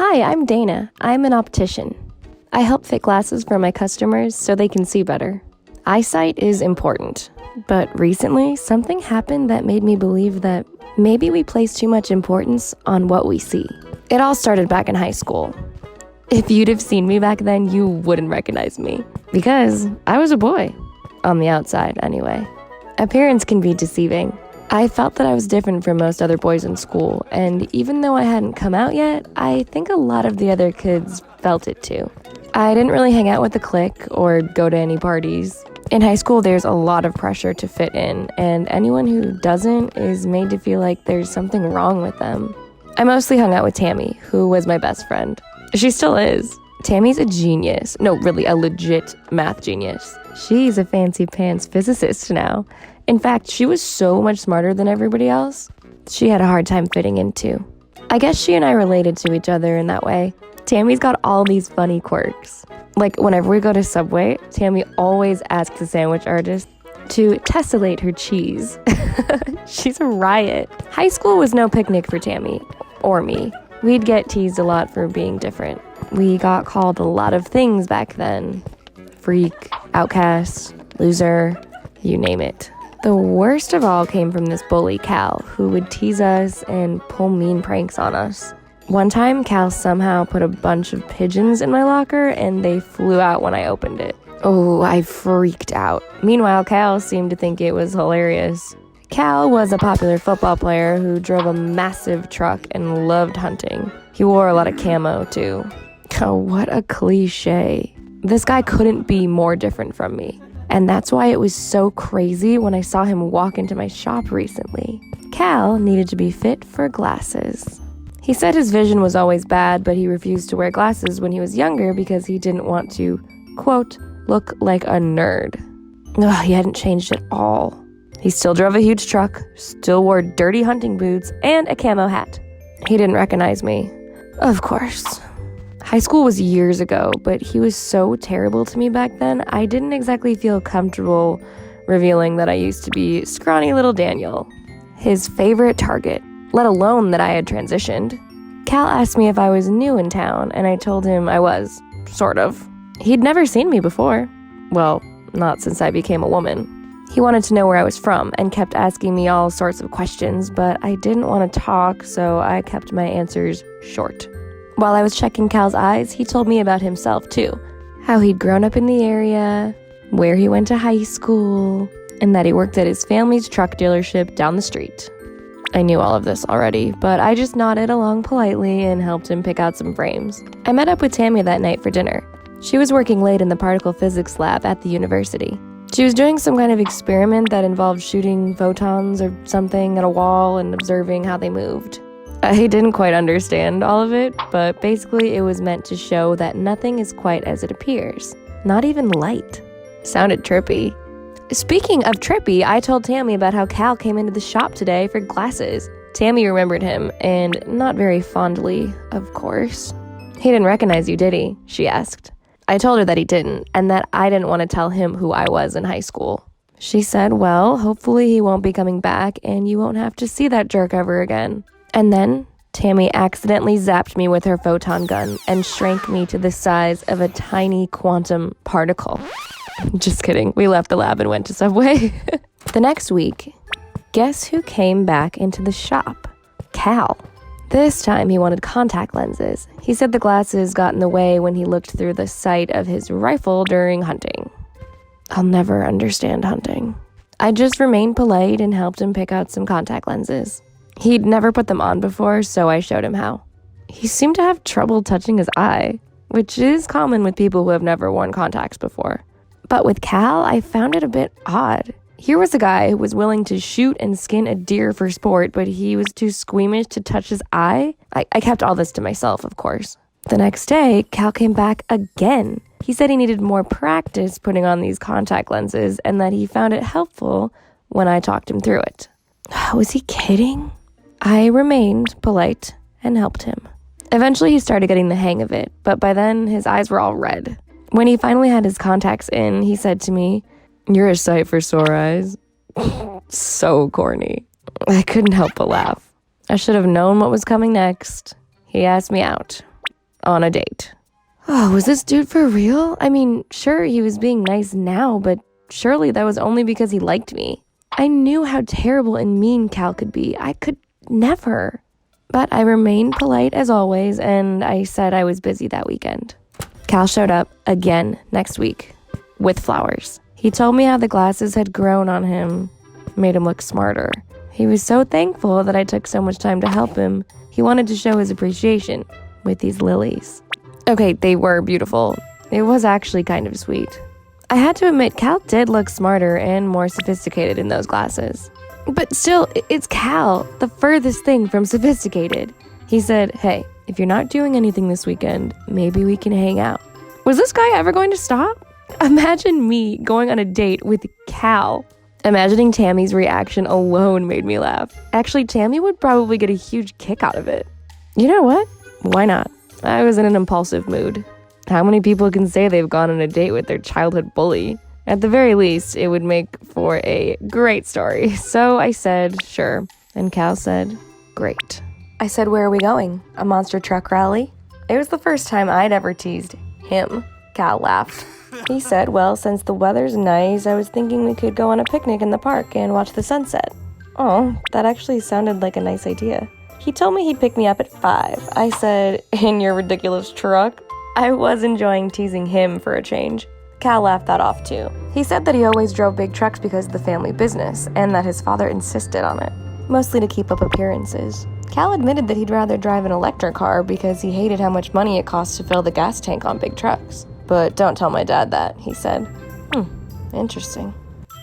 Hi, I'm Dana. I'm an optician. I help fit glasses for my customers so they can see better. Eyesight is important, but recently something happened that made me believe that maybe we place too much importance on what we see. It all started back in high school. If you'd have seen me back then, you wouldn't recognize me, because I was a boy. On the outside, anyway. Appearance can be deceiving. I felt that I was different from most other boys in school, and even though I hadn't come out yet, I think a lot of the other kids felt it too. I didn't really hang out with the clique or go to any parties. In high school, there's a lot of pressure to fit in, and anyone who doesn't is made to feel like there's something wrong with them. I mostly hung out with Tammy, who was my best friend. She still is. Tammy's a genius. No, really, a legit math genius. She's a fancy pants physicist now. In fact, she was so much smarter than everybody else. She had a hard time fitting in too. I guess she and I related to each other in that way. Tammy's got all these funny quirks. Like whenever we go to Subway, Tammy always asks the sandwich artist to tessellate her cheese. She's a riot. High school was no picnic for Tammy or me. We'd get teased a lot for being different. We got called a lot of things back then. Freak, outcast, loser, you name it. The worst of all came from this bully, Cal, who would tease us and pull mean pranks on us. One time, Cal somehow put a bunch of pigeons in my locker and they flew out when I opened it. Oh, I freaked out. Meanwhile, Cal seemed to think it was hilarious. Cal was a popular football player who drove a massive truck and loved hunting. He wore a lot of camo, too. Oh, what a cliche. This guy couldn't be more different from me. And that's why it was so crazy when I saw him walk into my shop recently. Cal needed to be fit for glasses. He said his vision was always bad, but he refused to wear glasses when he was younger because he didn't want to, quote, look like a nerd. Ugh, he hadn't changed at all. He still drove a huge truck, still wore dirty hunting boots, and a camo hat. He didn't recognize me. Of course. High school was years ago, but he was so terrible to me back then, I didn't exactly feel comfortable revealing that I used to be scrawny little Daniel, his favorite target, let alone that I had transitioned. Cal asked me if I was new in town, and I told him I was, sort of. He'd never seen me before. Well, not since I became a woman. He wanted to know where I was from and kept asking me all sorts of questions, but I didn't want to talk, so I kept my answers short. While I was checking Cal's eyes, he told me about himself too. How he'd grown up in the area, where he went to high school, and that he worked at his family's truck dealership down the street. I knew all of this already, but I just nodded along politely and helped him pick out some frames. I met up with Tammy that night for dinner. She was working late in the particle physics lab at the university. She was doing some kind of experiment that involved shooting photons or something at a wall and observing how they moved. I didn't quite understand all of it, but basically it was meant to show that nothing is quite as it appears. Not even light. Sounded trippy. Speaking of trippy, I told Tammy about how Cal came into the shop today for glasses. Tammy remembered him, and not very fondly, of course. He didn't recognize you, did he? She asked. I told her that he didn't, and that I didn't want to tell him who I was in high school. She said, well, hopefully he won't be coming back, and you won't have to see that jerk ever again. And then, Tammy accidentally zapped me with her photon gun and shrank me to the size of a tiny quantum particle. Just kidding. We left the lab and went to Subway. The next week, guess who came back into the shop? Cal. This time he wanted contact lenses. He said the glasses got in the way when he looked through the sight of his rifle during hunting. I'll never understand hunting. I just remained polite and helped him pick out some contact lenses. He'd never put them on before, so I showed him how. He seemed to have trouble touching his eye, which is common with people who have never worn contacts before. But with Cal, I found it a bit odd. Here was a guy who was willing to shoot and skin a deer for sport, but he was too squeamish to touch his eye. I kept all this to myself, of course. The next day, Cal came back again. He said he needed more practice putting on these contact lenses and that he found it helpful when I talked him through it. Was he kidding? I remained polite and helped him. Eventually, he started getting the hang of it, but by then, his eyes were all red. When he finally had his contacts in, he said to me, "You're a sight for sore eyes." So corny. I couldn't help but laugh. I should have known what was coming next. He asked me out. on a date. Oh, was this dude for real? I mean, sure, he was being nice now, but surely that was only because he liked me. I knew how terrible and mean Cal could be. I could never. But I remained polite as always, and I said I was busy that weekend. Cal showed up again next week with flowers. He told me how the glasses had grown on him, made him look smarter. He was so thankful that I took so much time to help him. He wanted to show his appreciation with these lilies. Okay, they were beautiful. It was actually kind of sweet. I had to admit, Cal did look smarter and more sophisticated in those glasses. But still, it's Cal, the furthest thing from sophisticated. He said, hey, if you're not doing anything this weekend, maybe we can hang out. Was this guy ever going to stop? Imagine me going on a date with Cal. Imagining Tammy's reaction alone made me laugh. Actually, Tammy would probably get a huge kick out of it. You know what? Why not? I was in an impulsive mood. How many people can say they've gone on a date with their childhood bully? At the very least, it would make for a great story. So I said, sure. And Cal said, great. I said, where are we going? A monster truck rally? It was the first time I'd ever teased him. Cal laughed. He said, well, since the weather's nice, I was thinking we could go on a picnic in the park and watch the sunset. Oh, that actually sounded like a nice idea. He told me he'd pick me up at 5. I said, in your ridiculous truck? I was enjoying teasing him for a change. Cal laughed that off too. He said that he always drove big trucks because of the family business, and that his father insisted on it, mostly to keep up appearances. Cal admitted that he'd rather drive an electric car because he hated how much money it costs to fill the gas tank on big trucks. But don't tell my dad that, he said. Interesting.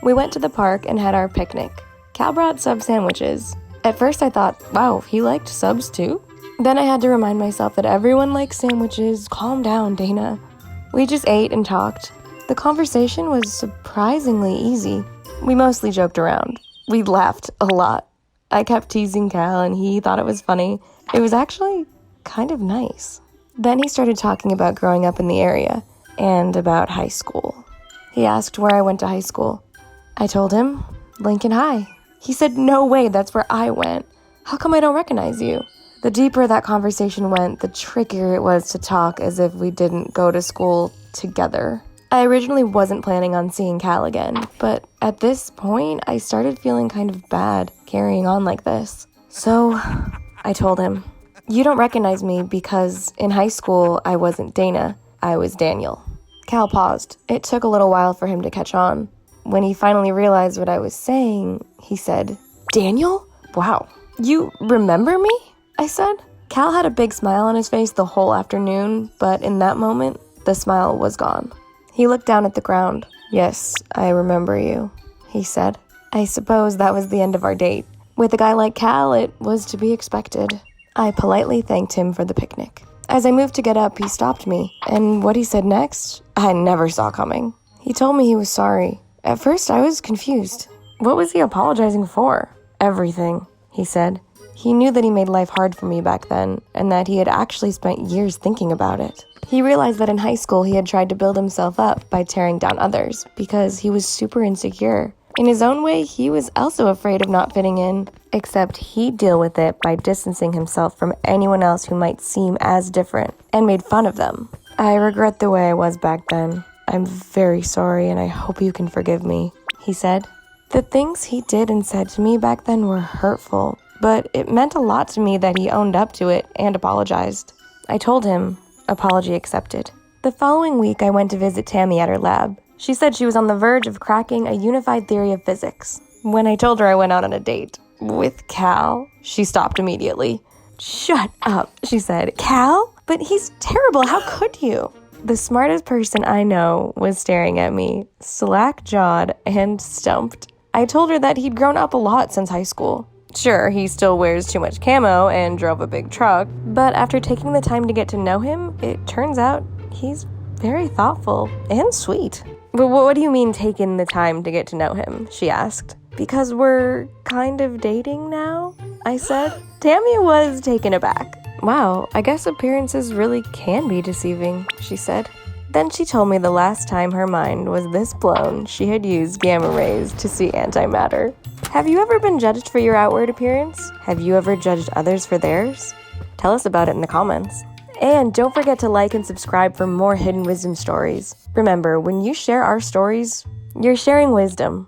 We went to the park and had our picnic. Cal brought sub sandwiches. At first I thought, wow, he liked subs too? Then I had to remind myself that everyone likes sandwiches. Calm down, Dana. We just ate and talked. The conversation was surprisingly easy. We mostly joked around. We laughed a lot. I kept teasing Cal and he thought it was funny. It was actually kind of nice. Then he started talking about growing up in the area and about high school. He asked where I went to high school. I told him, Lincoln High. He said, no way, that's where I went. How come I don't recognize you? The deeper that conversation went, the trickier it was to talk as if we didn't go to school together. I originally wasn't planning on seeing Cal again, but at this point, I started feeling kind of bad carrying on like this. So I told him, you don't recognize me because in high school, I wasn't Dana, I was Daniel. Cal paused. It took a little while for him to catch on. When he finally realized what I was saying, he said, Daniel? Wow, you remember me? I said. Cal had a big smile on his face the whole afternoon, but in that moment, the smile was gone. He looked down at the ground. Yes, I remember you, he said. I suppose that was the end of our date. With a guy like Cal, it was to be expected. I politely thanked him for the picnic. As I moved to get up, he stopped me, and what he said next, I never saw coming. He told me he was sorry. At first, I was confused. What was he apologizing for? Everything, he said. He knew that he made life hard for me back then, and that he had actually spent years thinking about it. He realized that in high school he had tried to build himself up by tearing down others, because he was super insecure. In his own way, he was also afraid of not fitting in, except he'd deal with it by distancing himself from anyone else who might seem as different, and made fun of them. I regret the way I was back then. I'm very sorry, and I hope you can forgive me, he said. The things he did and said to me back then were hurtful, but it meant a lot to me that he owned up to it and apologized. I told him, apology accepted. The following week, I went to visit Tammy at her lab. She said she was on the verge of cracking a unified theory of physics. When I told her I went out on a date with Cal, she stopped immediately. Shut up, she said. Cal? But he's terrible, how could you? The smartest person I know was staring at me, slack-jawed and stumped. I told her that he'd grown up a lot since high school. Sure, he still wears too much camo and drove a big truck, but after taking the time to get to know him, it turns out he's very thoughtful and sweet. But what do you mean taking the time to get to know him? She asked. Because we're kind of dating now, I said. Tammy was taken aback. Wow, I guess appearances really can be deceiving, she said. Then she told me the last time her mind was this blown, she had used gamma rays to see antimatter. Have you ever been judged for your outward appearance? Have you ever judged others for theirs? Tell us about it in the comments. And don't forget to like and subscribe for more hidden wisdom stories. Remember, when you share our stories, you're sharing wisdom.